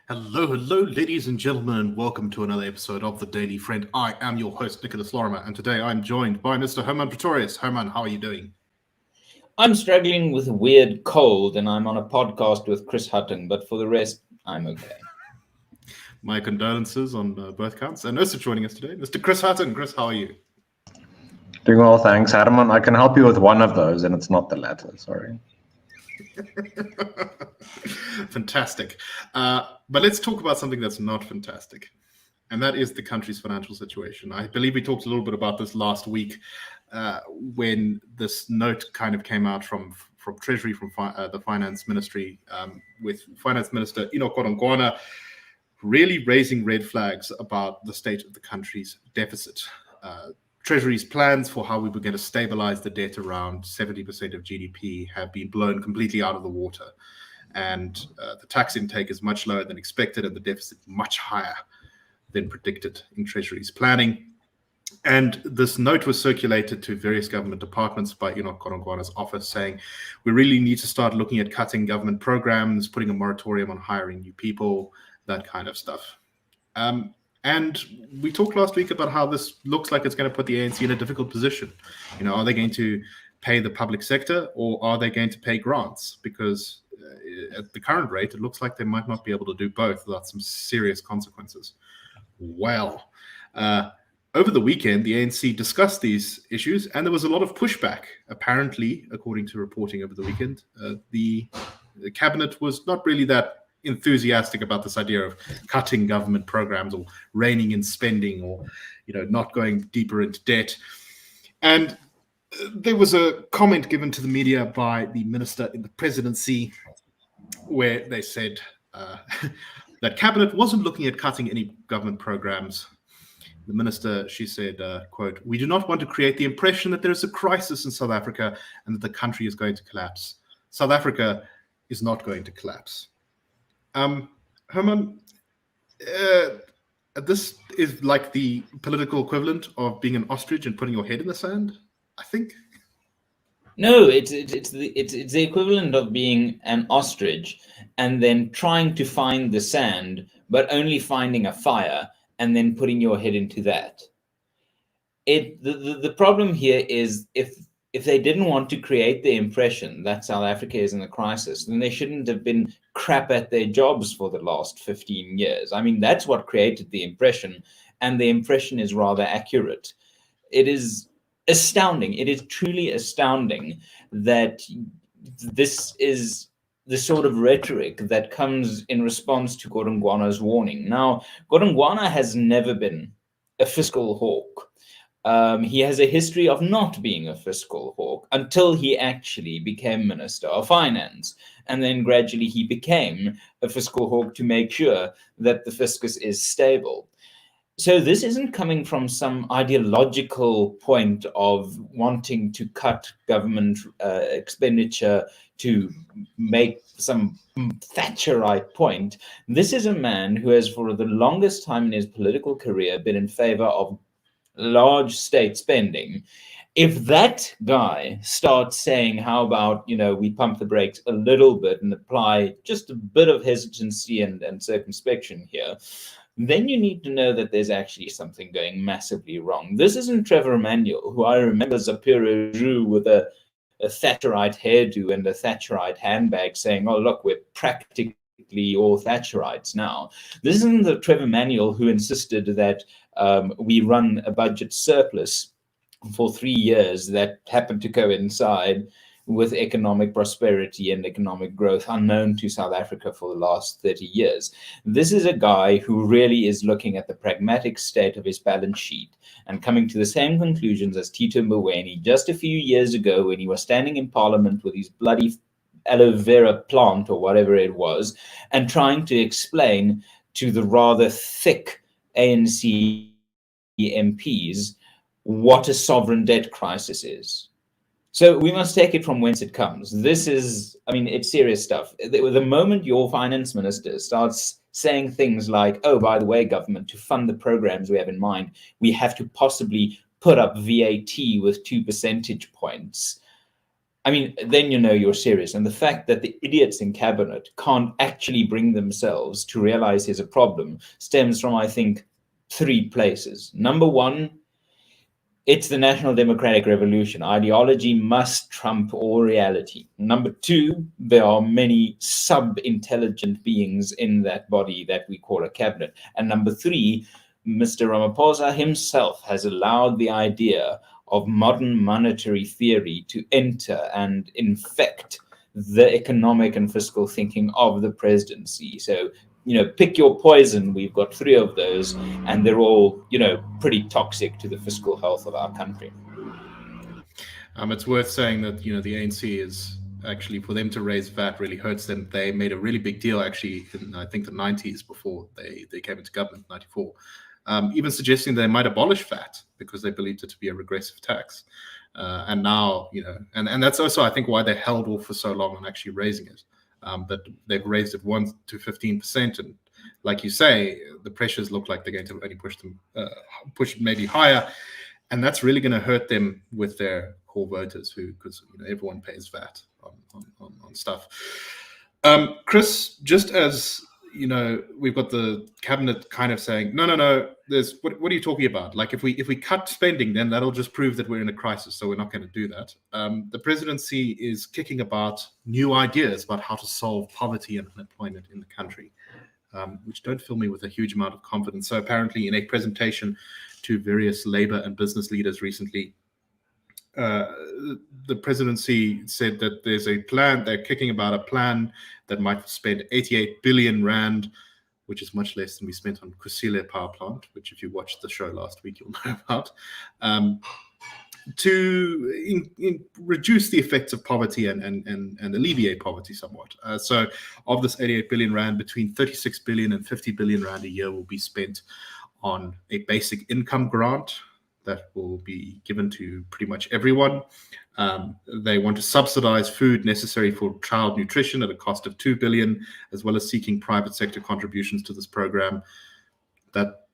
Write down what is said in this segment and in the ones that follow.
Hello, ladies and gentlemen, and welcome to another episode of The Daily Friend. I am your host, Nicholas Lorimer, and today I'm joined by Mr. Hermann Pretorius. Hermann, how are you doing? I'm struggling with a weird cold, and I'm on a podcast with Chris Hattingh, but for the rest, I'm okay. My condolences on both counts. And also joining us today, Mr. Chris Hattingh. Chris, how are you? Doing well, thanks, Hermann. I can help you with one of those, and it's not the latter, sorry. Fantastic. But let's talk about something that's not fantastic, and that is the country's financial situation. I believe we talked a little bit about this last week when this note kind of came out from Treasury, from the Finance Ministry, with Finance Minister Enoch Godongwana really raising red flags about the state of the country's deficit. Treasury's plans for how we were going to stabilize the debt around 70% of GDP have been blown completely out of the water. And the tax intake is much lower than expected, and the deficit much higher than predicted in Treasury's planning. And this note was circulated to various government departments by Enoch Godongwana's office, saying we really need to start looking at cutting government programs, putting a moratorium on hiring new people, that kind of stuff. And we talked last week about how this looks like it's going to put the ANC in a difficult position. You know, are they going to pay the public sector, or are they going to pay grants? Because at the current rate, it looks like they might not be able to do both without some serious consequences. Well, over the weekend, the ANC discussed these issues, and there was a lot of pushback. Apparently, according to reporting over the weekend, the cabinet was not really that enthusiastic about this idea of cutting government programs or reining in spending, or not going deeper into debt. And there was a comment given to the media by the minister in the presidency where they said that cabinet wasn't looking at cutting any government programs. The minister, she said, quote, "We do not want to create the impression that there is a crisis in South Africa and that the country is going to collapse. South Africa is not going to collapse." Hermann, this is like the political equivalent of being an ostrich and putting your head in the sand, I think. No, it's the equivalent of being an ostrich and then trying to find the sand, but only finding a fire and then putting your head into that. The problem here is if they didn't want to create the impression that South Africa is in a crisis, then they shouldn't have been crap at their jobs for the last 15 years. I mean, that's what created the impression, and the impression is rather accurate. It is astounding. It is truly astounding that this is the sort of rhetoric that comes in response to Godongwana's warning. Now, Godongwana has never been a fiscal hawk. He has a history of not being a fiscal hawk until he actually became Minister of Finance. And then gradually he became a fiscal hawk to make sure that the fiscus is stable. So this isn't coming from some ideological point of wanting to cut government expenditure to make some Thatcherite point. This is a man who has, for the longest time in his political career, been in favor of large state spending. If that guy starts saying, how about, we pump the brakes a little bit and apply just a bit of hesitancy and circumspection here, then you need to know that there's actually something going massively wrong. This isn't Trevor Manuel, who I remember as a pure Jew with a Thatcherite hairdo and a Thatcherite handbag saying, oh, look, we're practically all Thatcherites now. This isn't the Trevor Manuel who insisted that we run a budget surplus for 3 years that happened to coincide with economic prosperity and economic growth unknown to South Africa for the last 30 years. This is a guy who really is looking at the pragmatic state of his balance sheet and coming to the same conclusions as Tito Mboweni just a few years ago when he was standing in Parliament with his bloody aloe vera plant or whatever it was, and trying to explain to the rather thick ANC MPs what a sovereign debt crisis is. So we must take it from whence it comes. This is, it's serious stuff. The moment your finance minister starts saying things like, oh, by the way, government, to fund the programs we have in mind, we have to possibly put up VAT with 2 percentage points. I mean, then you know you're serious. And the fact that the idiots in cabinet can't actually bring themselves to realize there's a problem stems from, I think, 3 places. Number one, it's the National Democratic Revolution. Ideology must trump all reality. Number 2, there are many sub-intelligent beings in that body that we call a cabinet. And number 3, Mr. Ramaphosa himself has allowed the idea of modern monetary theory to enter and infect the economic and fiscal thinking of the presidency. So, you know, pick your poison. We've got 3 of those, and they're all, you know, pretty toxic to the fiscal health of our country. It's worth saying that, you know, the ANC is actually, for them to raise VAT really hurts them. They made a really big deal, actually, in, I think, the 90s before they came into government, 94. Even suggesting they might abolish VAT because they believed it to be a regressive tax. And now, you know, and that's also, I think, why they held off for so long on actually raising it. But they've raised it 1 to 15%, and like you say, the pressures look like they're going to only push it maybe higher, and that's really going to hurt them with their core voters, because you know, everyone pays VAT on stuff. Chris, just as you know, we've got the cabinet kind of saying, no, there's what are you talking about? Like, if we cut spending, then that'll just prove that we're in a crisis, so we're not going to do that. The presidency is kicking about new ideas about how to solve poverty and unemployment in the country, which don't fill me with a huge amount of confidence. So apparently, in a presentation to various labor and business leaders recently, the presidency said that there's a plan, they're kicking about a plan that might spend 88 billion rand, which is much less than we spent on Kusile power plant, which if you watched the show last week, you'll know about, to reduce the effects of poverty and alleviate poverty somewhat. So of this 88 billion rand, between 36 billion and 50 billion rand a year will be spent on a basic income grant that will be given to pretty much everyone. They want to subsidize food necessary for child nutrition at a cost of 2 billion, as well as seeking private sector contributions to this program. That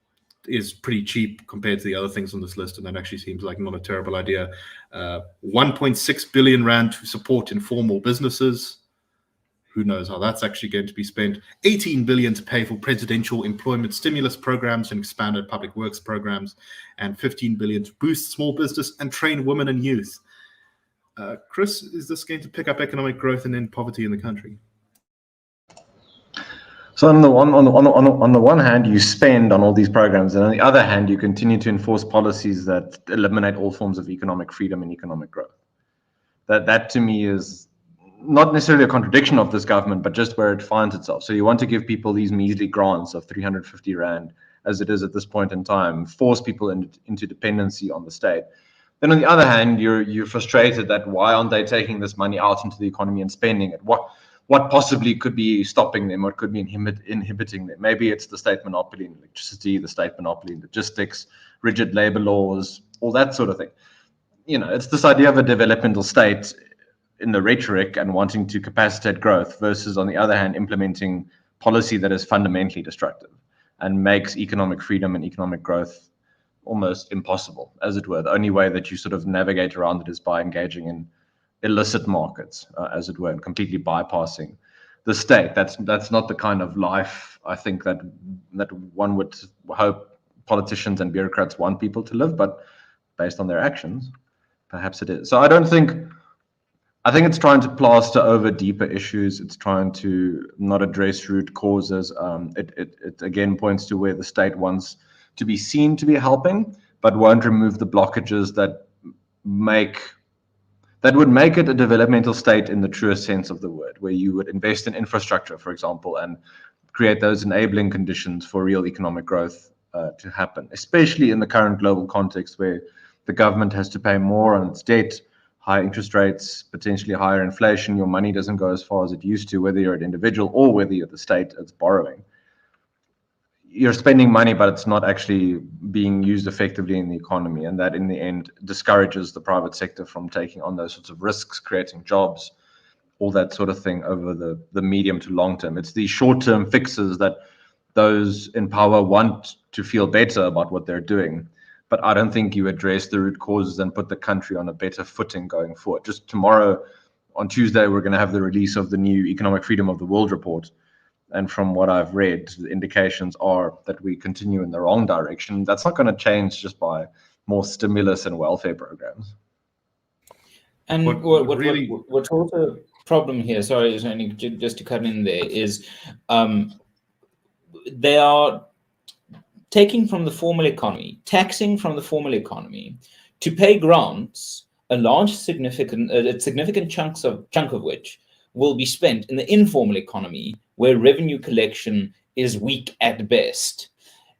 is pretty cheap compared to the other things on this list, and that actually seems like not a terrible idea. 1.6 billion rand to support informal businesses. Who knows how that's actually going to be spent. 18 billion to pay for presidential employment stimulus programs and expanded public works programs, and 15 billion to boost small business and train women and youth. Chris, is this going to pick up economic growth and end poverty in the country? So on the one hand, you spend on all these programs, and on the other hand, you continue to enforce policies that eliminate all forms of economic freedom and economic growth. That to me is not necessarily a contradiction of this government, but just where it finds itself. So you want to give people these measly grants of 350 rand, as it is at this point in time, force people into dependency on the state. Then on the other hand, you're frustrated that why aren't they taking this money out into the economy and spending it? What possibly could be stopping them, or could be inhibiting them? Maybe it's the state monopoly in electricity, the state monopoly in logistics, rigid labor laws, all that sort of thing. You know, it's this idea of a developmental state in the rhetoric and wanting to capacitate growth versus, on the other hand, implementing policy that is fundamentally destructive and makes economic freedom and economic growth almost impossible, as it were. The only way that you sort of navigate around it is by engaging in illicit markets, as it were, and completely bypassing the state. That's not the kind of life, I think, that one would hope politicians and bureaucrats want people to live, but based on their actions, perhaps it is. So I think it's trying to plaster over deeper issues. It's trying to not address root causes. It again points to where the state wants to be seen to be helping, but won't remove the blockages that would make it a developmental state in the truest sense of the word, where you would invest in infrastructure, for example, and create those enabling conditions for real economic growth to happen, especially in the current global context where the government has to pay more on its debt, high interest rates, potentially higher inflation. Your money doesn't go as far as it used to, whether you're an individual or whether you're the state that's borrowing. You're spending money, but it's not actually being used effectively in the economy. And that in the end discourages the private sector from taking on those sorts of risks, creating jobs, all that sort of thing over the medium to long term. It's these short-term fixes that those in power want to feel better about what they're doing. But I don't think you address the root causes and put the country on a better footing going forward. Just tomorrow, on Tuesday, we're going to have the release of the new Economic Freedom of the World report. And from what I've read, the indications are that we continue in the wrong direction. That's not going to change just by more stimulus and welfare programs. And what's also a problem here, sorry, just to cut in there, is they are taking from the formal economy, taxing from the formal economy to pay grants, a significant chunk of which will be spent in the informal economy, where revenue collection is weak at best.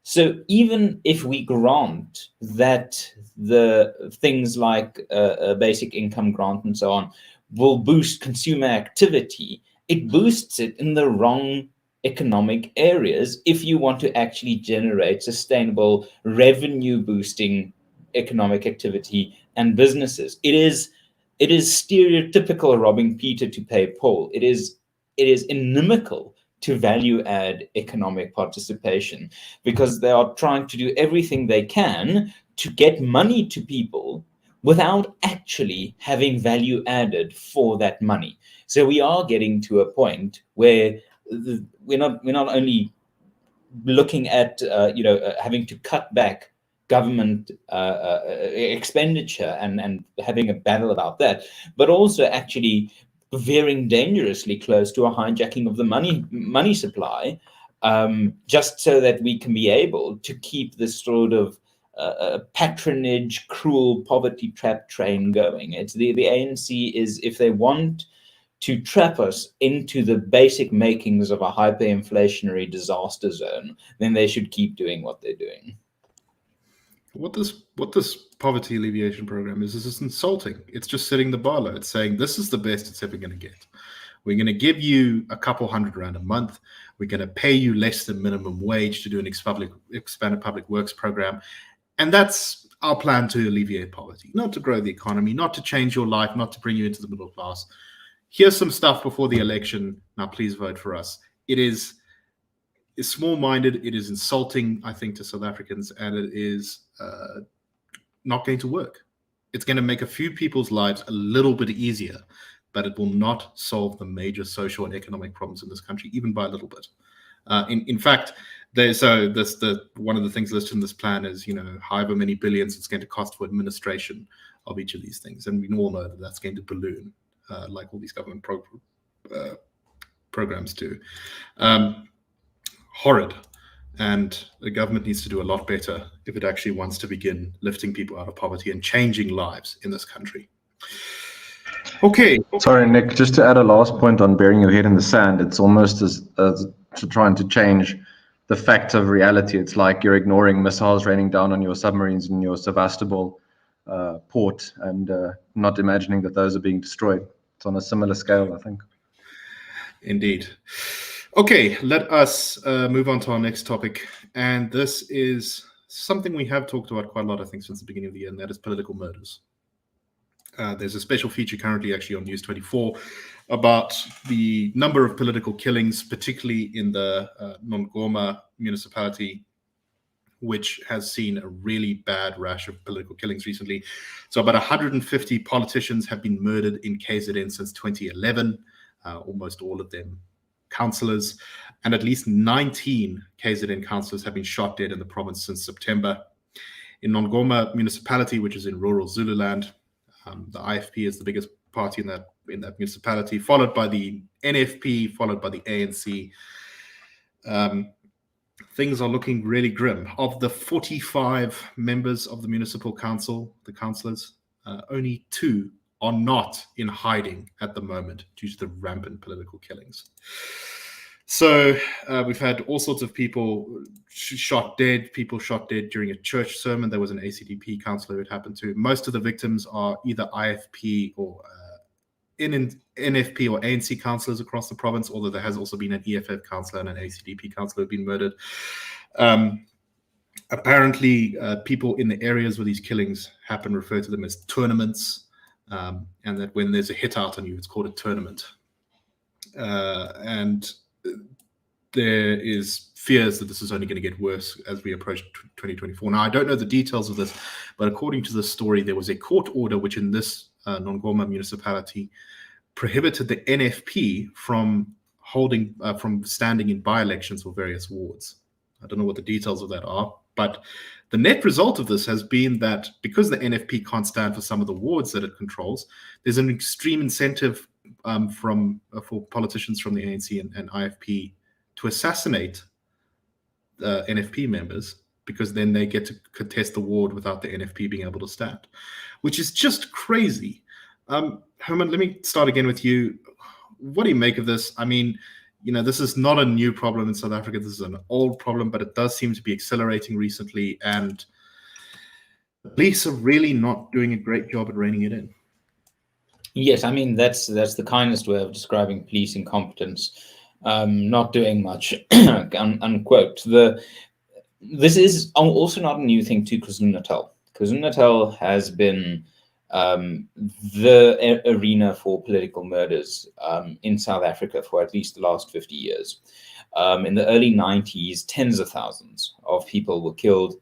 So even if we grant that the things like a basic income grant and so on will boost consumer activity, it boosts it in the wrong economic areas if you want to actually generate sustainable revenue boosting economic activity and businesses. It is stereotypical robbing Peter to pay Paul. It is inimical to value add economic participation, because they are trying to do everything they can to get money to people without actually having value added for that money. So we are getting to a point where we're not only looking at having to cut back government expenditure and having a battle about that, but also actually veering dangerously close to a hijacking of the money supply, just so that we can be able to keep this sort of patronage, cruel poverty trap train going. It's the ANC is, if they want to trap us into the basic makings of a hyperinflationary disaster zone, then they should keep doing what they're doing. What this poverty alleviation program is just insulting. It's just setting the bar low. It's saying this is the best it's ever going to get. We're going to give you a couple $100 a month. We're going to pay you less than minimum wage to do an expanded public works program. And that's our plan to alleviate poverty, not to grow the economy, not to change your life, not to bring you into the middle class. Here's some stuff before the election. Now, please vote for us. It's small-minded. It is insulting, I think, to South Africans, and it is not going to work. It's going to make a few people's lives a little bit easier, but it will not solve the major social and economic problems in this country, even by a little bit. In fact, one of the things listed in this plan is, however many billions it's going to cost for administration of each of these things, and we all know that that's going to balloon, like all these government programs do. Horrid. And the government needs to do a lot better if it actually wants to begin lifting people out of poverty and changing lives in this country. Okay. Sorry, Nick, just to add a last point on burying your head in the sand, it's almost as trying to change the facts of reality. It's like you're ignoring missiles raining down on your submarines in your Sevastopol port and not imagining that those are being destroyed. It's on a similar scale, I think. Indeed. Okay, let us move on to our next topic. And this is something we have talked about quite a lot, I think, since the beginning of the year, and that is political murders. There's a special feature currently actually on News 24 about the number of political killings, particularly in the Nongoma municipality, which has seen a really bad rash of political killings recently. So about 150 politicians have been murdered in KZN since 2011, almost all of them councillors, and at least 19 KZN councillors have been shot dead in the province since September. In Nongoma municipality, which is in rural Zululand, the IFP is the biggest party in that municipality, followed by the NFP, followed by the ANC. Things are looking really grim. Of the 45 members of the municipal council, the councillors, only 2 are not in hiding at the moment due to the rampant political killings. So we've had all sorts of people shot dead during a church sermon. There was an ACDP councillor it happened to. Most of the victims are either IFP or NFP or ANC councillors across the province, although there has also been an EFF councillor and an ACDP councillor who have been murdered. Apparently, people in the areas where these killings happen refer to them as tournaments, and that when there's a hit out on you, it's called a tournament. And there is fears that this is only going to get worse as we approach 2024. Now, I don't know the details of this, but according to this story, there was a court order which in this Nongoma municipality prohibited the NFP from standing in by-elections for various wards. I don't know what the details of that are, but the net result of this has been that because the NFP can't stand for some of the wards that it controls, there's an extreme incentive for politicians from the ANC and IFP to assassinate NFP members, because then they get to contest the ward without the NFP being able to stand, which is just crazy. Herman, let me start again with you. What do you make of this? I mean, this is not a new problem in South Africa. This is an old problem, but it does seem to be accelerating recently, and the police are really not doing a great job at reining it in. Yes, I mean, that's the kindest way of describing police incompetence. Not doing much, unquote. This is also not a new thing to KwaZulu-Natal. KwaZulu-Natal has been the arena for political murders in South Africa for at least the last 50 years. In the early 90s, tens of thousands of people were killed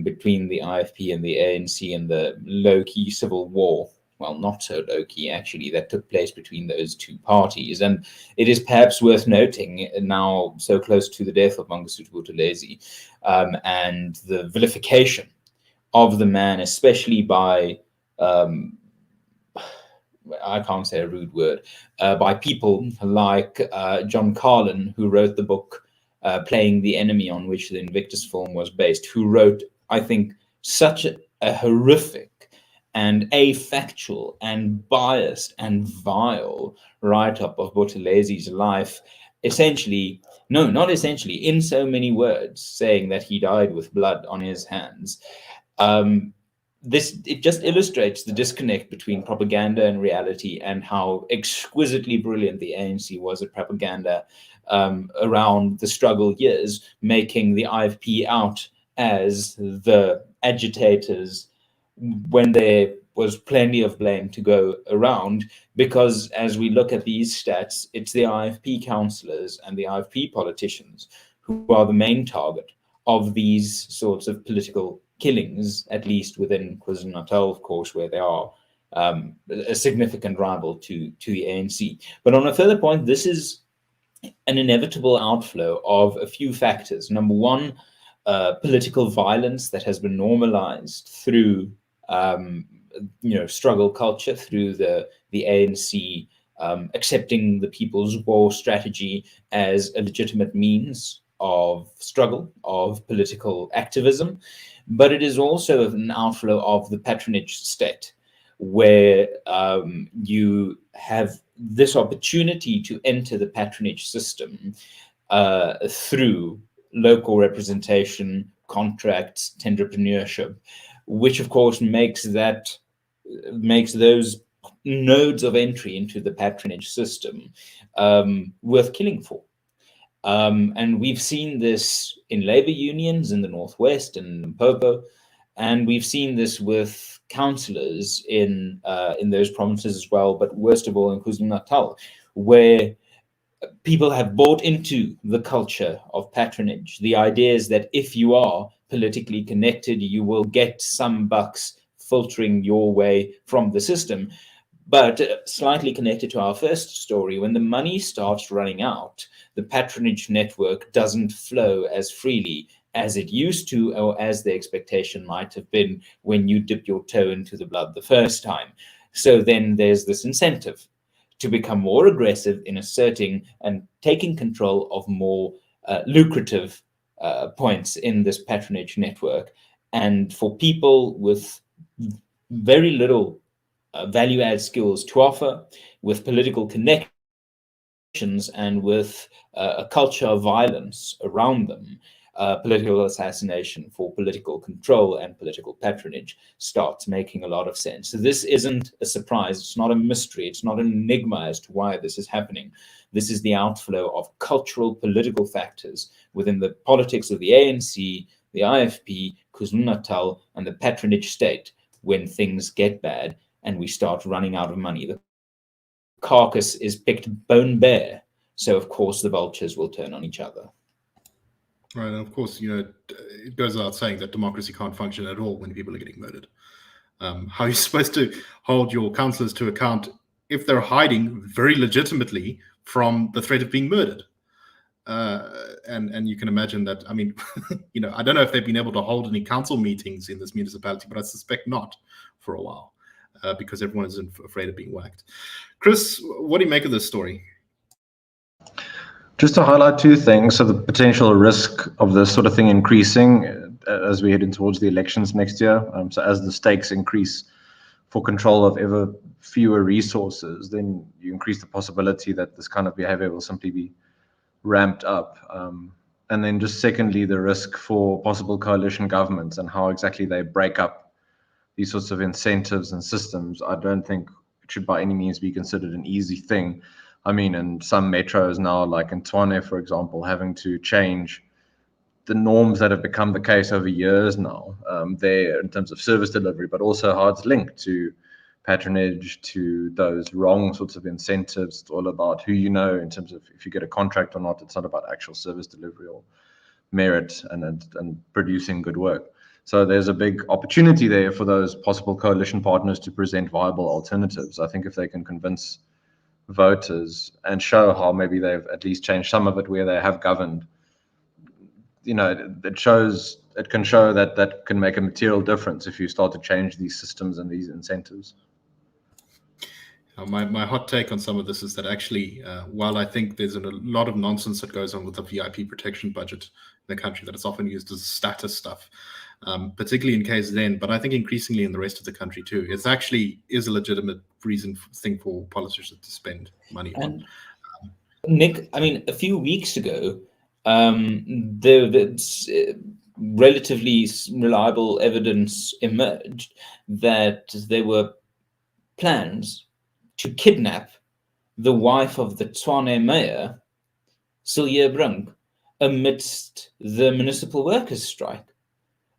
between the IFP and the ANC in the low-key civil war. Well, not so low-key, actually, that took place between those two parties. And it is perhaps worth noting, now so close to the death of Mangosuthu Buthelezi, and the vilification of the man, especially by, I can't say a rude word, by people like John Carlin, who wrote the book Playing the Enemy, on which the Invictus film was based, who wrote, I think, such a horrific and affactual and biased and vile write-up of Buthelezi's life, essentially, no, not essentially, in so many words, saying that he died with blood on his hands. It just illustrates the disconnect between propaganda and reality, and how exquisitely brilliant the ANC was at propaganda around the struggle years, making the IFP out as the agitators when there was plenty of blame to go around, because as we look at these stats, it's the IFP councillors and the IFP politicians who are the main target of these sorts of political killings, at least within KwaZulu-Natal, of course, where they are a significant rival to the ANC. But on a further point, this is an inevitable outflow of a few factors. Number one, political violence that has been normalized through struggle culture, through the ANC accepting the People's War strategy as a legitimate means of struggle, of political activism. But it is also an outflow of the patronage state, where you have this opportunity to enter the patronage system through local representation, contracts, tenderpreneurship, which of course makes those nodes of entry into the patronage system worth killing for. And we've seen this in labor unions in the Northwest and Limpopo, and we've seen this with councillors in those provinces as well, but worst of all in KwaZulu-Natal, where people have bought into the culture of patronage. The idea is that if you are politically connected, you will get some bucks filtering your way from the system. But slightly connected to our first story, when the money starts running out, the patronage network doesn't flow as freely as it used to, or as the expectation might have been when you dip your toe into the blood the first time. So then there's this incentive to become more aggressive in asserting and taking control of more lucrative points in this patronage network. And for people with very little value-add skills to offer, with political connections and with a culture of violence around them, political assassination for political control and political patronage starts making a lot of sense. So this isn't a surprise. It's not a mystery. It's not an enigma as to why this is happening. This is the outflow of cultural political factors within the politics of the ANC, the IFP, KwaZulu-Natal, and the patronage state when things get bad and we start running out of money. The carcass is picked bone bare So of course the vultures will turn on each other. Right, and of course, it goes without saying that democracy can't function at all when people are getting murdered. How are you supposed to hold your councillors to account if they're hiding very legitimately from the threat of being murdered? And you can imagine that, I mean, I don't know if they've been able to hold any council meetings in this municipality, but I suspect not for a while, because everyone is afraid of being whacked. Chris, what do you make of this story? Just to highlight two things. So the potential risk of this sort of thing increasing as we head in towards the elections next year. So as the stakes increase for control of ever fewer resources, then you increase the possibility that this kind of behavior will simply be ramped up. And then just secondly, the risk for possible coalition governments and how exactly they break up these sorts of incentives and systems. I don't think it should by any means be considered an easy thing. I mean, in some metros now, like in Tshwane, for example, having to change the norms that have become the case over years now, there in terms of service delivery, but also how it's linked to patronage, to those wrong sorts of incentives. It's all about who you know in terms of if you get a contract or not. It's not about actual service delivery or merit and producing good work. So there's a big opportunity there for those possible coalition partners to present viable alternatives. I think if they can convince voters and show how maybe they've at least changed some of it where they have governed, it can show that can make a material difference if you start to change these systems and these incentives. My hot take on some of this is that actually, while I think there's a lot of nonsense that goes on with the VIP protection budget in the country, that it's often used as status stuff, particularly in KZN, but I think increasingly in the rest of the country too, it actually is a legitimate thing for politicians to spend money on. Nick, I mean, a few weeks ago, the relatively reliable evidence emerged that there were plans to kidnap the wife of the Tshwane mayor, Silje Brink, amidst the municipal workers' strike.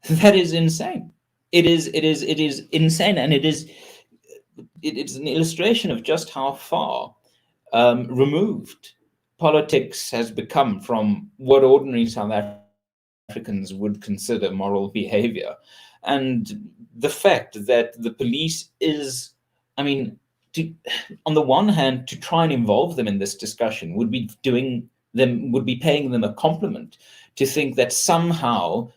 That is insane. It is insane, and it's an illustration of just how far removed politics has become from what ordinary South Africans would consider moral behavior. And the fact that the police is, I mean, on the one hand, to try and involve them in this discussion would be paying them a compliment to think that somehow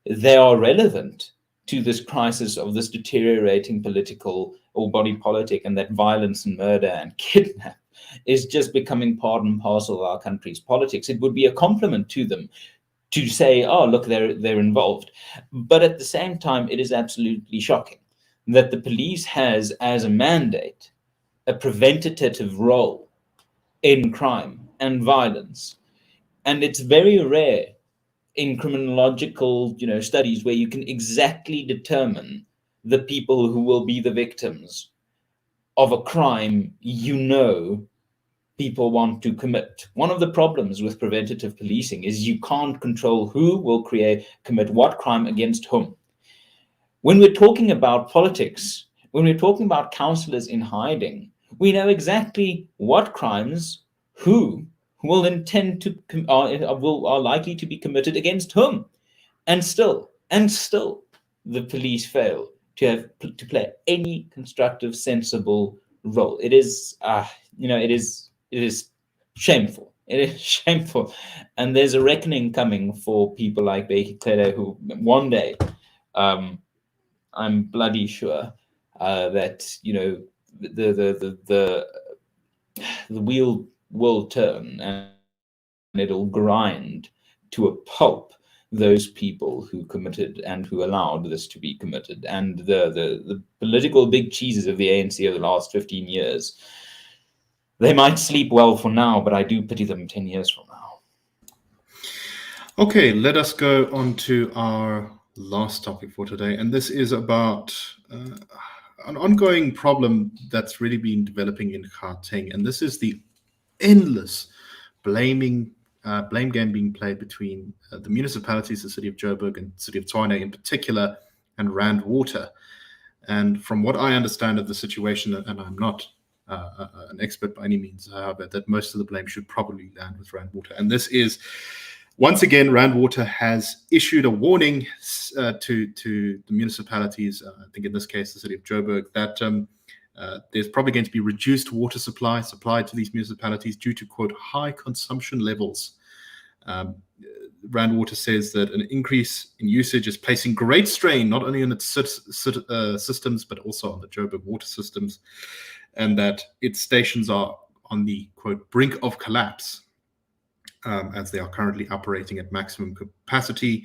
they are relevant to this crisis of this deteriorating political or body politic, and that violence and murder and kidnap is just becoming part and parcel of our country's politics. It would be a compliment to them to say, oh, look, they're involved. But at the same time, it is absolutely shocking that the police has as a mandate a preventative role in crime and violence. And it's very rare in criminological, studies where you can exactly determine the people who will be the victims of a crime people want to commit. One of the problems with preventative policing is you can't control who will commit what crime against whom. When we're talking about politics, when we're talking about councillors in hiding, we know exactly what crimes who will intend to are likely to be committed against whom, and still the police fail to play any constructive, sensible role. It is shameful. It is shameful, and there's a reckoning coming for people like Bheki Cele, who one day, I'm bloody sure that the wheel will turn and it'll grind to a pulp those people who committed and who allowed this to be committed. And the political big cheeses of the ANC over the last 15 years, they might sleep well for now, but I do pity them 10 years from now. Okay, let us go on to our last topic for today. And this is about an ongoing problem that's really been developing in Gauteng. And this is the endless blame game being played between the municipalities, the city of Joburg and city of Tshwane in particular, and Rand Water. And from what I understand of the situation, and I'm not an expert by any means, however, that most of the blame should probably land with Rand Water. And this is, once again, Rand Water has issued a warning to the municipalities, I think in this case the city of Joburg, that there's probably going to be reduced water supply supplied to these municipalities due to, quote, high consumption levels. Rand Water says that an increase in usage is placing great strain not only on its systems, but also on the Joburg water systems, and that its stations are on the, quote, brink of collapse, as they are currently operating at maximum capacity.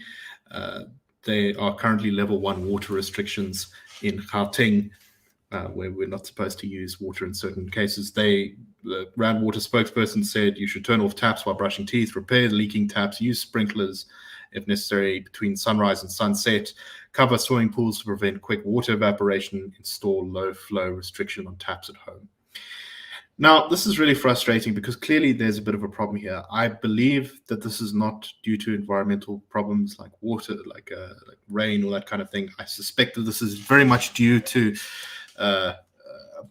They are currently level 1 water restrictions in Gauteng, where we're not supposed to use water in certain cases. The Rand Water spokesperson said you should turn off taps while brushing teeth, repair leaking taps, use sprinklers if necessary between sunrise and sunset, cover swimming pools to prevent quick water evaporation, install low flow restriction on taps at home. Now, this is really frustrating because clearly there's a bit of a problem here. I believe that this is not due to environmental problems like water, like rain, or that kind of thing. I suspect that this is very much due to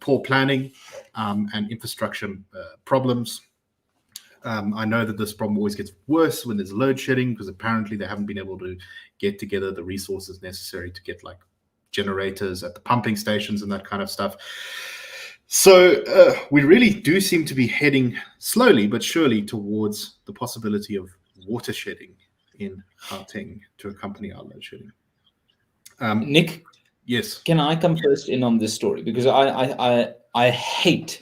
poor planning and infrastructure problems. I know that this problem always gets worse when there's load shedding, because apparently they haven't been able to get together the resources necessary to get like generators at the pumping stations and that kind of stuff. So we really do seem to be heading slowly but surely towards the possibility of water shedding in Gauteng to accompany our load shedding. Nick, yes, can I come first in on this story? Because I hate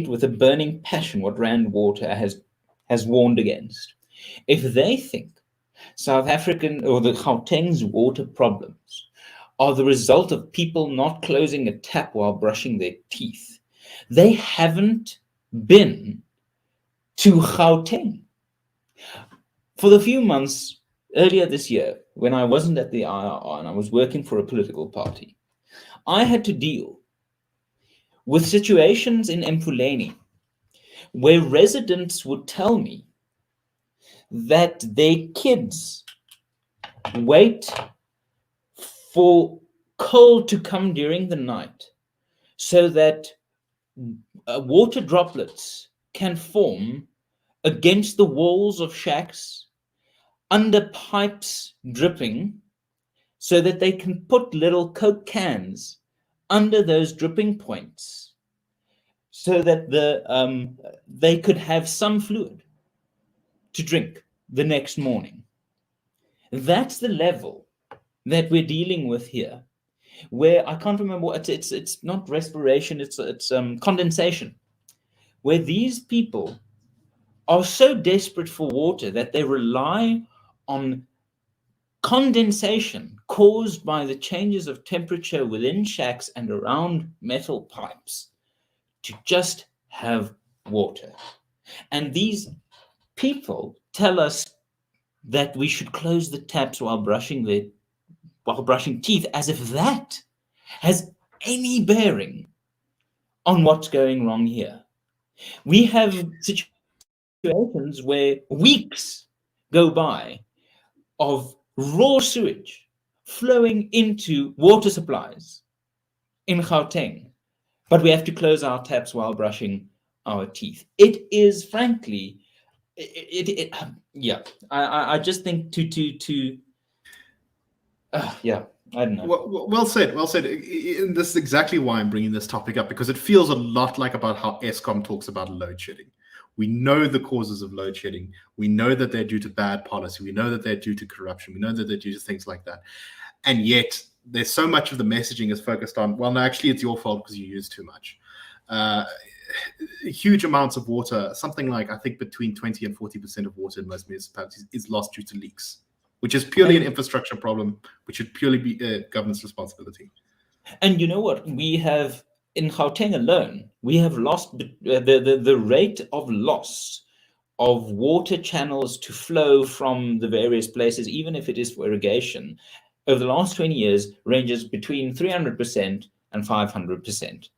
with a burning passion what Rand Water has warned against. If they think South African or the Gauteng's water problems are the result of people not closing a tap while brushing their teeth, they haven't been to Gauteng. For the few months earlier this year, when I wasn't at the IRR and I was working for a political party, I had to deal with situations in Mfuleni where residents would tell me that their kids wait for coal to come during the night so that water droplets can form against the walls of shacks, under pipes dripping, so that they can put little Coke cans under those dripping points so that they could have some fluid to drink the next morning. That's the level that we're dealing with here, where I can't remember what it's not respiration, it's condensation, where these people are so desperate for water that they rely on condensation caused by the changes of temperature within shacks and around metal pipes to just have water. And these people tell us that we should close the taps while brushing teeth, as if that has any bearing on what's going wrong here. We have situations where weeks go by of raw sewage flowing into water supplies in Gauteng, but we have to close our taps while brushing our teeth. It is frankly, I just think I don't know. Well said. And this is exactly why I'm bringing this topic up, because it feels a lot like about how Eskom talks about load shedding. We know the causes of load shedding. We know that they're due to bad policy. We know that they're due to corruption. We know that they're due to things like that. And yet there's so much of the messaging is focused on, well, no, actually it's your fault because you use too much. Huge amounts of water, something like, I think between 20 and 40% of water in most municipalities is lost due to leaks, which is purely an infrastructure problem, which should purely be a government's responsibility. And you know what? We have, in Gauteng alone, we have lost the rate of loss of water channels to flow from the various places, even if it is for irrigation, over the last 20 years ranges between 300% and 500%.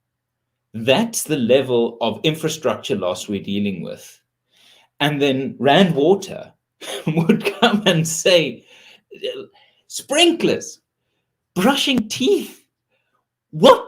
That's the level of infrastructure loss we're dealing with. And then Rand Water would come and say, sprinklers, brushing teeth. What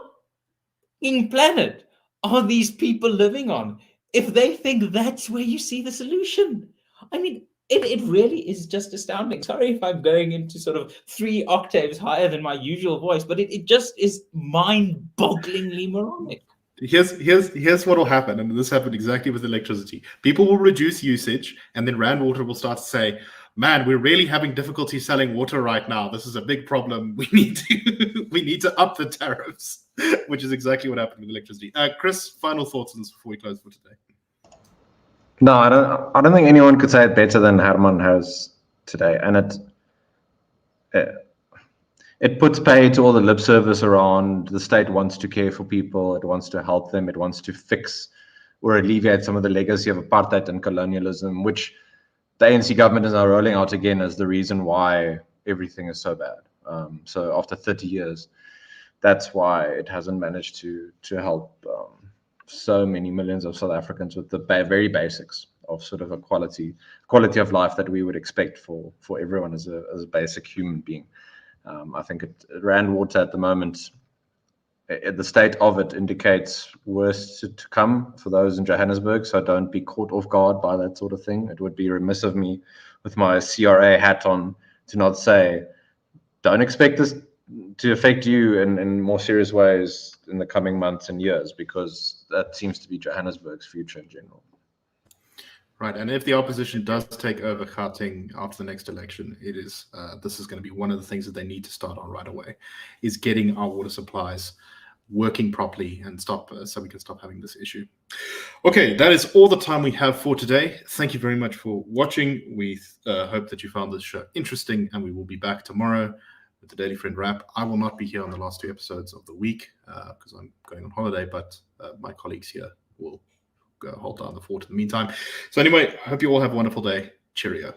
in planet are these people living on? If they think that's where you see the solution, I mean, it really is just astounding. Sorry if I'm going into sort of 3 octaves higher than my usual voice, but it just is mind-bogglingly moronic. Here's what will happen, and this happened exactly with electricity. People will reduce usage, and then Rand Water will start to say, "Man, we're really having difficulty selling water right now. This is a big problem. We need to up the tariffs," which is exactly what happened with electricity. Chris, final thoughts on this before we close for today. No, I don't think anyone could say it better than Hermann has today, and it puts pay to all the lip service around the state wants to care for people, it wants to help them, it wants to fix or alleviate some of the legacy of apartheid and colonialism, which the ANC government is now rolling out again as the reason why everything is so bad. So after 30 years, that's why it hasn't managed to help so many millions of South Africans with the very basics of sort of a quality of life that we would expect for everyone as a basic human being. I think Rand Water at the moment, the state of it indicates worse to come for those in Johannesburg. So don't be caught off guard by that sort of thing. It would be remiss of me with my CRA hat on to not say, don't expect this to affect you in more serious ways in the coming months and years, because that seems to be Johannesburg's future in general. Right, and if the opposition does take over Gauteng after the next election, this is going to be one of the things that they need to start on right away, is getting our water supplies working properly and so we can stop having this issue. Okay, that is all the time we have for today. Thank you very much for watching. We hope that you found this show interesting, and we will be back tomorrow with the Daily Friend Wrap. I will not be here on the last 2 episodes of the week because I'm going on holiday, but my colleagues here will hold down the fort in the meantime. So anyway, hope you all have a wonderful day. Cheerio.